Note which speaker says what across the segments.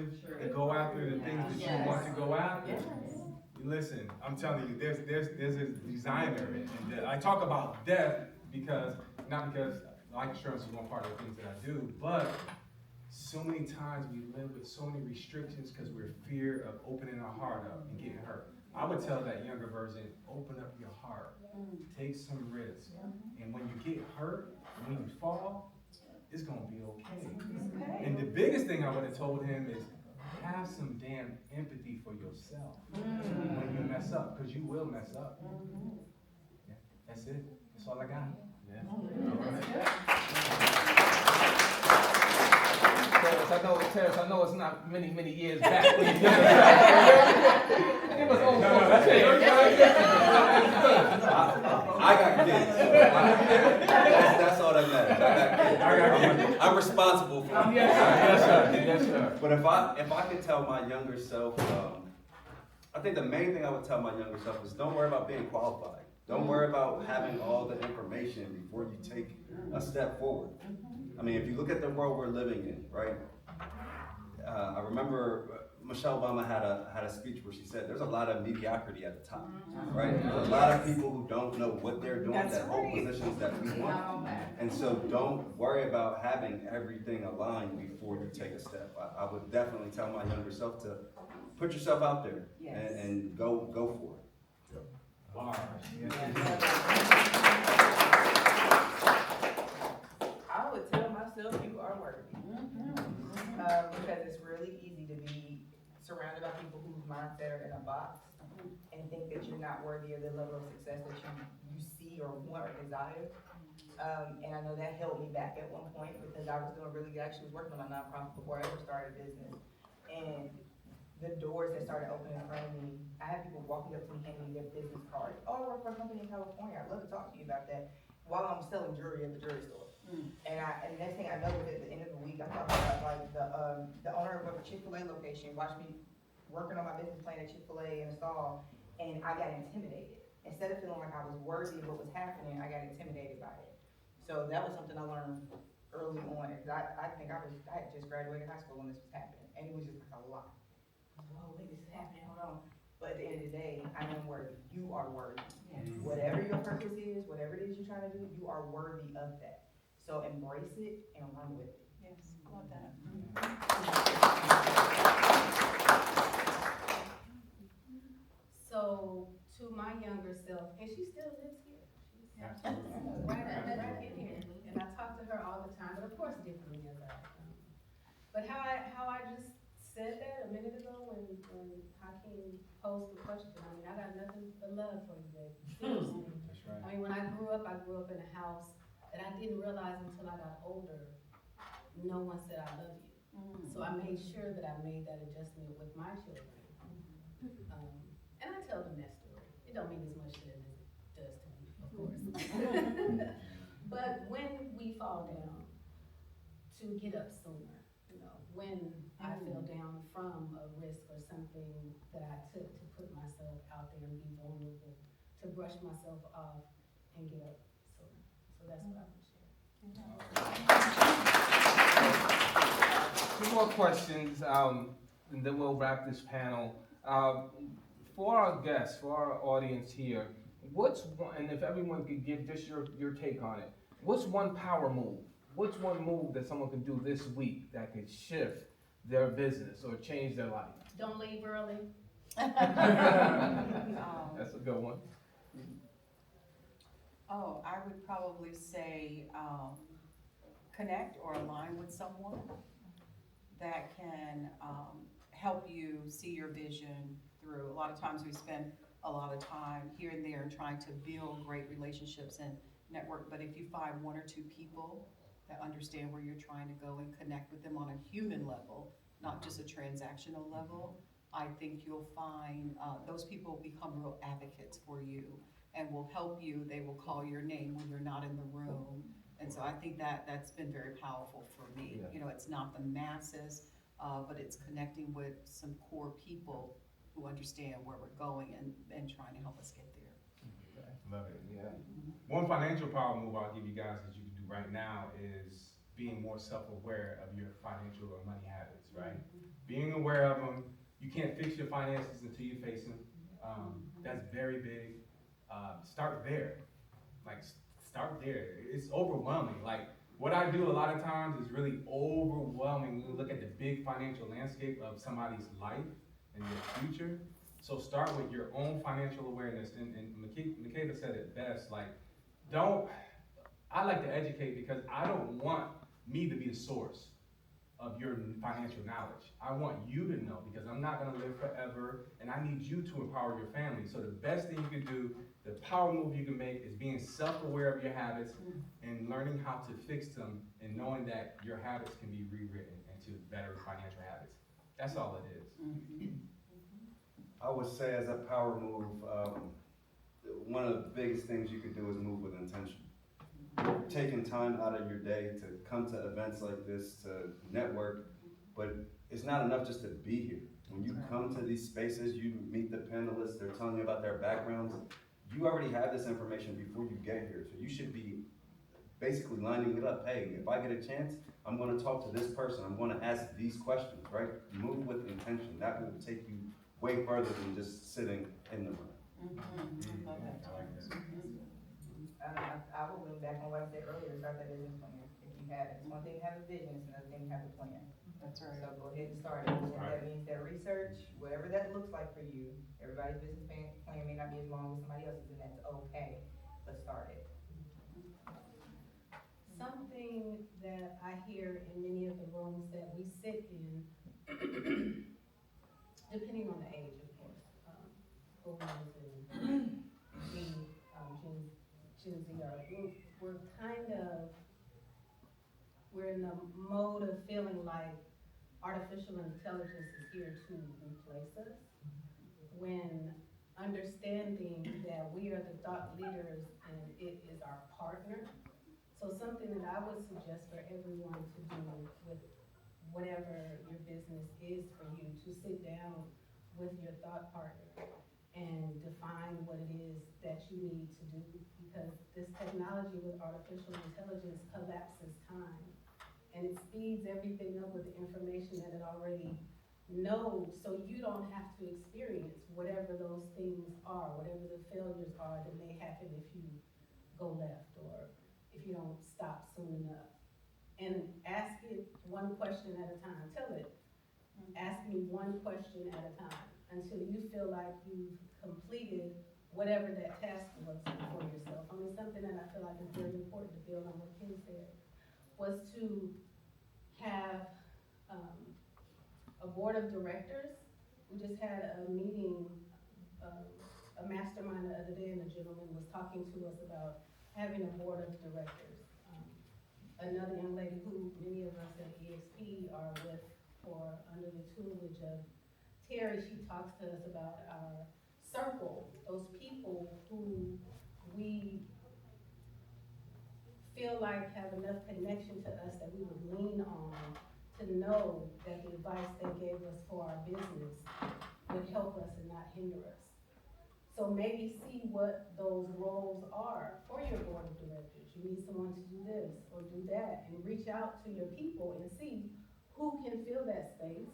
Speaker 1: motive to go after the things that you want to go after. Listen, I'm telling you, there's a designer, and I talk about death because, not because life insurance is one part of the things that I do, but so many times we live with so many restrictions because we're fear of opening our heart up and getting hurt. I would tell that younger version, open up your heart, take some risks, and when you get hurt, when you fall, it's gonna be okay. And the biggest thing I would have told him is, have some damn empathy for yourself when you mess up, because you will mess up. Yeah, that's it. That's all I got. Yeah.
Speaker 2: Terrence, I know it's not many years back. It was
Speaker 3: I got kids. That's all that matters. I got kids. I'm responsible for them.
Speaker 2: Yes, sir.
Speaker 3: But if I could tell my younger self, I think the main thing I would tell my younger self is don't worry about being qualified. Don't worry about having all the information before you take a step forward. I mean, if you look at the world we're living in, right? I remember Michelle Obama had a speech where she said there's a lot of mediocrity at the top, right? There's a lot of people who don't know what they're doing that hold positions that we want. And so don't worry about having everything aligned before you take a step. I would definitely tell my younger self to put yourself out there and go for it.
Speaker 4: I would tell myself you are worthy. Because it's really easy to be surrounded by people whose mindset are in a box and think that you're not worthy of the level of success that you see or want or desire. And I know that held me back at one point because I was doing really good. I actually was working on my nonprofit before I ever started a business. And the doors that started opening in front of me, I had people walking up to me handing me their business cards. Oh, I work for a company in California. I'd love to talk to you about that while I'm selling jewelry at the jewelry store. And the next thing I know is at the end of the week, I'm talking about like the owner of a Chick-fil-A location watched me working on my business plan at Chick-fil-A in a stall, and I got intimidated. Instead of feeling like I was worthy of what was happening, I got intimidated by it. So that was something I learned early on. I think I had just graduated high school when this was happening, and it was just like a lot. Whoa, wait, this is happening, hold on. But at the end of the day, I am worthy. You are worthy. Whatever your purpose is, whatever it is you're trying to do, you are worthy of that. So embrace it and run with it.
Speaker 5: Yes, love that.
Speaker 6: So to my younger self, and she still lives here. She's right in here. And I talk to her all the time, but of course differently as I But how I just said that a minute ago when Hakeem posed the question, I mean, I got nothing but love for you, baby. Seriously.
Speaker 1: That's right.
Speaker 6: I mean, when I grew up in a house that I didn't realize until I got older, no one said I love you. So I made sure that I made that adjustment with my children. And I tell them that story. It don't mean as much to them as it does to me, of course. But when we fall down, to get up sooner, you know, when I fell down from a risk or something that I took to put myself out there and be vulnerable, to brush myself off and get up sooner. So that's what I would share.
Speaker 2: Two more questions, and then we'll wrap this panel. For our guests, for our audience here, what's one, and if everyone could give just your take on it, what's one power move? What's one move that someone can do this week that could shift their business or change their life?
Speaker 6: Don't leave early.
Speaker 2: That's a good one.
Speaker 5: Oh, I would probably say connect or align with someone that can help you see your vision through. A lot of times we spend a lot of time here and there trying to build great relationships and network, but if you find one or two people that understand where you're trying to go and connect with them on a human level, not just a transactional level, I think you'll find those people become real advocates for you and will help you. They will call your name when you're not in the room. And so I think that's been very powerful for me.
Speaker 2: Yeah.
Speaker 5: You know, it's not the masses, but it's connecting with some core people who understand where we're going and trying to help us get there.
Speaker 1: Love it. Yeah. One financial power move I'll give you guys that you can do right now is being more self-aware of your financial or money habits, right? being aware of them. You can't fix your finances until you face them. That's very big. Start there. Like, start there. It's overwhelming. Like, what I do a lot of times is really overwhelming when you look at the big financial landscape of somebody's life and their future. So start with your own financial awareness. And Makeda said it best, like, I like to educate because I don't want me to be the source of your financial knowledge. I want you to know because I'm not gonna live forever and I need you to empower your family. So the best thing you can do, the power move you can make is being self-aware of your habits and learning how to fix them and knowing that your habits can be rewritten into better financial habits. That's all it is.
Speaker 3: I would say as a power move, one of the biggest things you could do is move with intention. Taking time out of your day to come to events like this, to network, but it's not enough just to be here. When you come to these spaces, you meet the panelists, they're telling you about their backgrounds. You already have this information before you get here, so you should be basically lining it up. Hey, if I get a chance, I'm gonna talk to this person, I'm gonna ask these questions, right? Move with intention, that will take you way further than just sitting in the room.
Speaker 4: I will lean back on what I said earlier, start that business plan, if you have it. It's one thing to have a vision, it's another thing to have a plan.
Speaker 5: That's right.
Speaker 4: So go ahead and start it, and that means that research, whatever that looks like for you, everybody's business plan may not be as long as somebody else's, and that's okay, but start it.
Speaker 6: Something that I hear in many of the rooms that we sit in, depending on the age, of course, boomers and Gen Z we're kind of, we're in the mode of feeling like artificial intelligence is here to replace us, when understanding that we are the thought leaders and it is our partner. So something that I would suggest for everyone to do with whatever your business is for you, to sit down with your thought partner and define what it is that you need to do, because this technology with artificial intelligence collapses time and it speeds everything up with the information that it already knows, so you don't have to experience whatever those things are, whatever the failures are that may happen if you go left or if you don't stop soon enough. And ask it one question at a time. Tell it, ask me one question at a time until you feel like you've completed whatever that task was for yourself. I mean, something that I feel like is very important to build on what Kim said was to have a board of directors. We just had a meeting, a mastermind the other day, and the gentleman was talking to us about having a board of directors. Another young lady who many of us at EXP are with, or under the tutelage of Terry, she talks to us about our circle, those people who we feel like have enough connection to us that we would lean on to know that the advice they gave us for our business would help us and not hinder us. So maybe see what those roles are for your board of directors. You need someone to do this or do that, and reach out to your people and see who can fill that space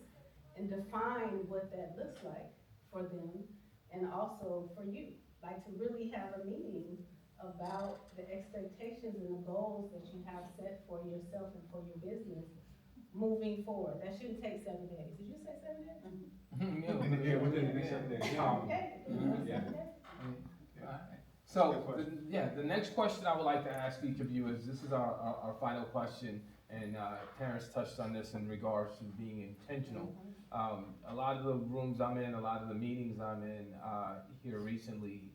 Speaker 6: and define what that looks like for them and also for you. Like to really have a meeting about the expectations and the goals that you have set for yourself and for your business moving forward. That shouldn't take 7 days. Did you say 7 days?
Speaker 1: Yeah, within the next 7 days.
Speaker 6: Okay.
Speaker 1: Yeah.
Speaker 2: So, the next question I would like to ask each of you is, this is our final question, and Terrence touched on this in regards to being intentional. A lot of the rooms I'm in, a lot of the meetings I'm in here recently,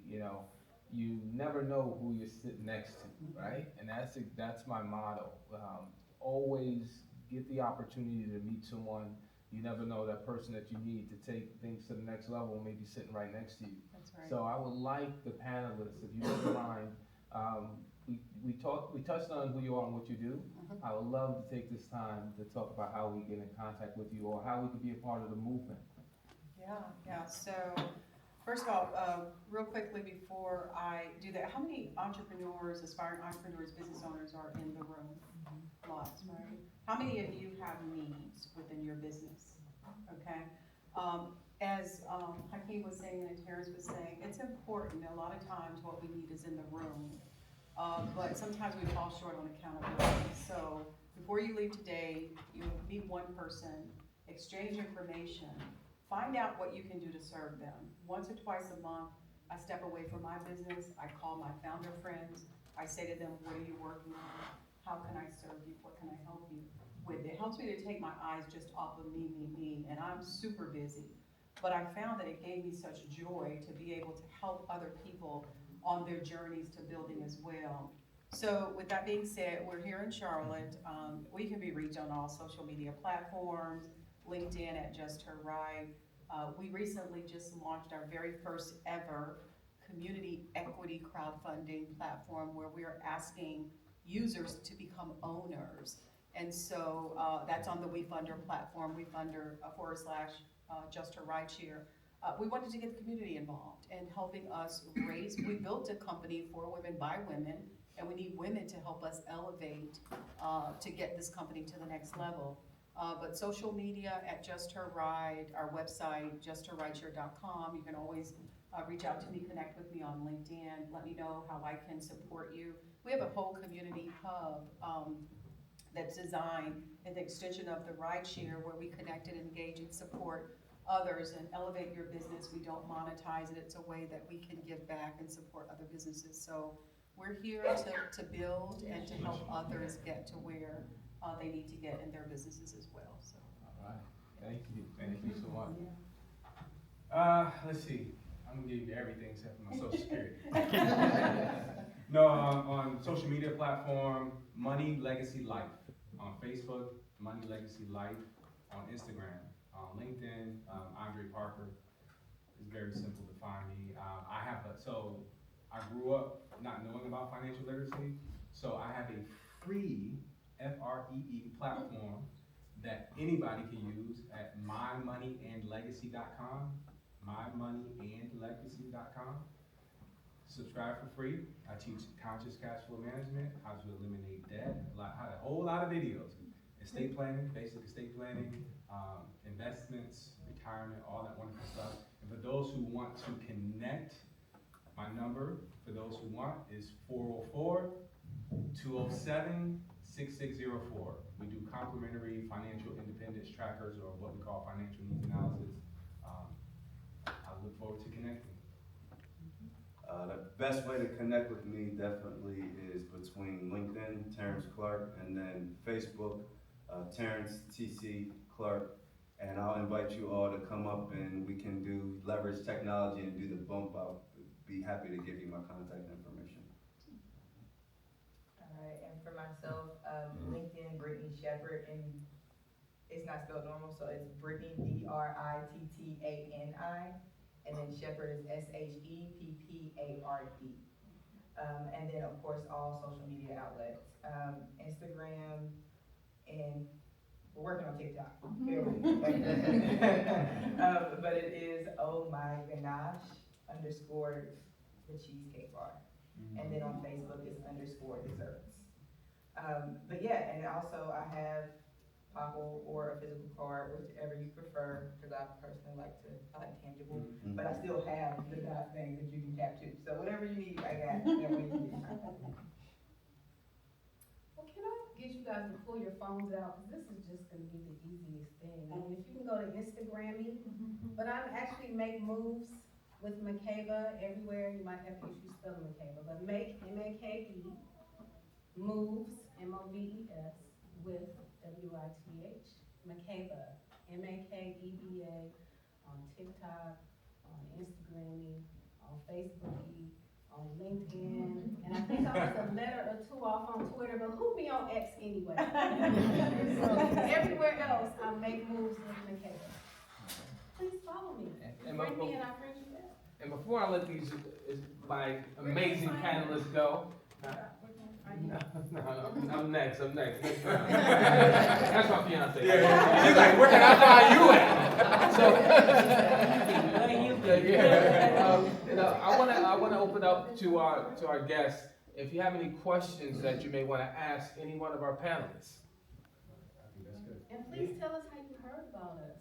Speaker 2: you never know who you're sitting next to, right? And that's my motto. Always get the opportunity to meet someone. You never know, that person that you need to take things to the next level may be sitting right next to you.
Speaker 5: That's right.
Speaker 2: So I would like the panelists, if you don't mind, we touched on who you are and what you do. I would love to take this time to talk about how we get in contact with you or how we could be a part of the movement.
Speaker 5: Yeah, so first of all, real quickly before I do that, how many entrepreneurs, aspiring entrepreneurs, business owners are in the room? Lots, right? How many of you have needs within your business? okay? As Hakeem was saying and Terrence was saying, it's important, a lot of times what we need is in the room. But sometimes we fall short on accountability. So before you leave today, you meet one person, exchange information, find out what you can do to serve them. Once or twice a month, I step away from my business, I call my founder friends, I say to them, what are you working on? How can I serve you? What can I help you with? It helps me to take my eyes just off of me, and I'm super busy. But I found that it gave me such joy to be able to help other people on their journeys to building as well. So with that being said, we're here in Charlotte. We can be reached on all social media platforms, LinkedIn at Just Her Right. We recently just launched our very first ever community equity crowdfunding platform where we are asking users to become owners. And so that's on the WeFunder platform, WeFunder / Just Her Right Share. We wanted to get the community involved and helping us raise, we built a company for women by women, and we need women to help us elevate to get this company to the next level. But social media at Just Her Right, our website, justherrightshare.com. You can always reach out to me, connect with me on LinkedIn, let me know how I can support you. We have a whole community hub that's designed in the extension of the rideshare where we connect and engage and support others and elevate your business. We don't monetize it. It's a way that we can give back and support other businesses. So we're here to build and to help others get to where they need to get in their businesses as well. So.
Speaker 2: All right, thank you so much.
Speaker 1: Let's see. I'm gonna give you everything except for my social security. No, on social media platform, Money Legacy Life. On Facebook, Money Legacy Life. On Instagram, on LinkedIn, Andre Parker. It's very simple to find me. So I grew up not knowing about financial literacy, so I have a free FREE platform that anybody can use at mymoneyandlegacy.com. mymoneyandlegacy.com. Subscribe for free. I teach conscious cash flow management, how to eliminate debt, a whole lot of videos. Estate planning, basic estate planning, investments, retirement, all that wonderful stuff. And for those who want to connect, my number, for those who want, is 404-207-6604. We do complimentary financial independence trackers, or what we call financial needs analysis. I look forward to connecting.
Speaker 3: The best way to connect with me definitely is between LinkedIn, Terrence Clark, and then Facebook, Terrence TC Clark. And I'll invite you all to come up and we can leverage technology and do the bump out. Be happy to give you my contact information.
Speaker 4: All right, and for myself, LinkedIn, Brittany Shepherd, and it's not spelled normal, so it's Brittany, Brittani, and then Shepherd is SHEPPARD. And then, of course, all social media outlets, Instagram, and we're working on TikTok. Bear with me. But it is oh my ganache _ the cheesecake bar. And then on Facebook it's _ desserts. But yeah, and also I have Popple or a physical card, whichever you prefer, because I personally like tangible, but I still have the dot thing that you can tap to. So whatever you need, I got. That way you can
Speaker 6: Well, can I get you guys to pull your phones out? Because this is just going to be the easiest thing. I mean, if you can go to Instagram me, but I actually make moves with Makeba everywhere. You might have issues spelling Makeba, but make MAKE moves MOVES with WITH Makeba MAKEBA on TikTok, on Instagram, on Facebook, on LinkedIn, and I think I was a letter or two off on Twitter, but who be on X anyway? So everywhere else, I make moves with Makeba. Please follow me.
Speaker 2: And
Speaker 6: Friend me and I friend you back.
Speaker 2: And before I let my amazing panelists go, no, I'm next. That's my fiance.
Speaker 1: Yeah. She's like, where can I find you at?
Speaker 2: I want to open up to our guests. If you have any questions that you may want to ask any one of our panelists.
Speaker 1: I think that's good.
Speaker 6: And please tell us how you heard about us.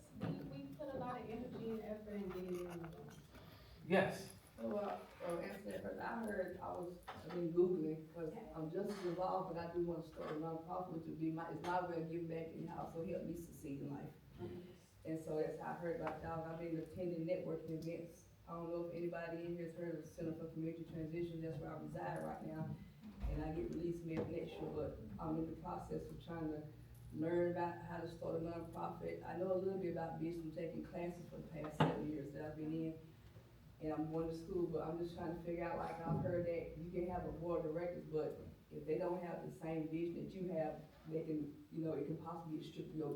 Speaker 2: Yes.
Speaker 7: So, answer that first, I've been Googling, cause I'm just as involved, but I do wanna start a nonprofit, which would be it's my way of giving back and also help me succeed in life. And so that's how I heard about y'all, I've been attending networking events. I don't know if anybody in here has heard of the Center for Community Transition, that's where I reside right now. And I get released next year, but I'm in the process of trying to learn about how to start a nonprofit. I know a little bit about business, I'm taking classes for the past 7 years that I've been in. And I'm going to school, but I'm just trying to figure out, like, I've heard that you can have a board of directors, but if they don't have the same vision that you have, they can, it can possibly get stripped, your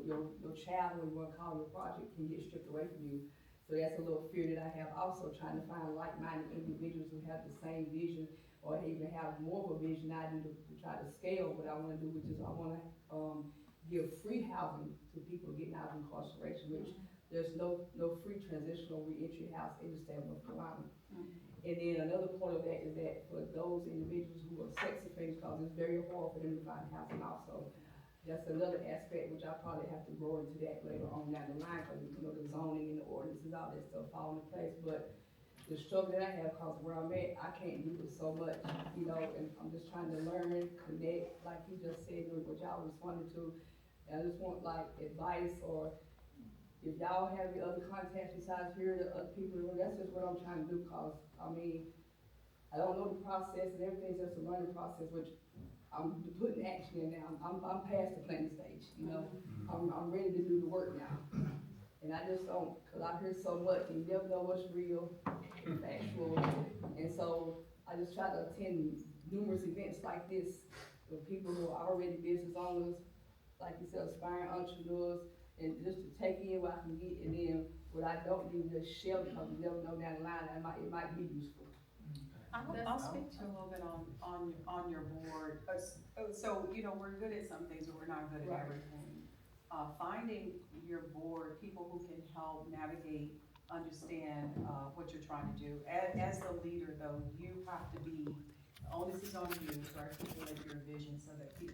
Speaker 7: child, or you wanna call your project, can get stripped away from you. So that's a little fear that I have, also trying to find like-minded individuals who have the same vision, or even have more of a vision I do to try to scale what I wanna do, which is I wanna, give free housing to people getting out of incarceration, which there's no free transitional reentry house in the state of North Carolina. And then another part of that is that for those individuals who are sex offenders, because it's very hard for them to find housing also. That's another aspect which I probably have to grow into that later on down the line, because the zoning and the ordinances, all that stuff fall into place. But the struggle that I have, cause where I'm at, I can't do it so much, and I'm just trying to learn, connect, like he just said, what y'all responded to. And I just want like advice, or if y'all have any other contacts besides here, the other people, that's just what I'm trying to do, cause, I don't know the process and everything's just a learning process, which I'm putting action in now. I'm past the planning stage, I'm ready to do the work now. And I just don't, cause I hear so much, and you never know what's real, factual, and so I just try to attend numerous events like this, with people who are already business owners, like you said, aspiring entrepreneurs, and just to take in what I can get, and then what I don't need, just share, because you never know down the line, it might be useful.
Speaker 5: I'll speak to you a little bit on your board. So, we're good at some things, but we're not good at
Speaker 7: Right.
Speaker 5: everything. Finding your board, people who can help navigate, understand, what you're trying to do. As the leader though, you have to be, the onus is on you to articulate your vision so that people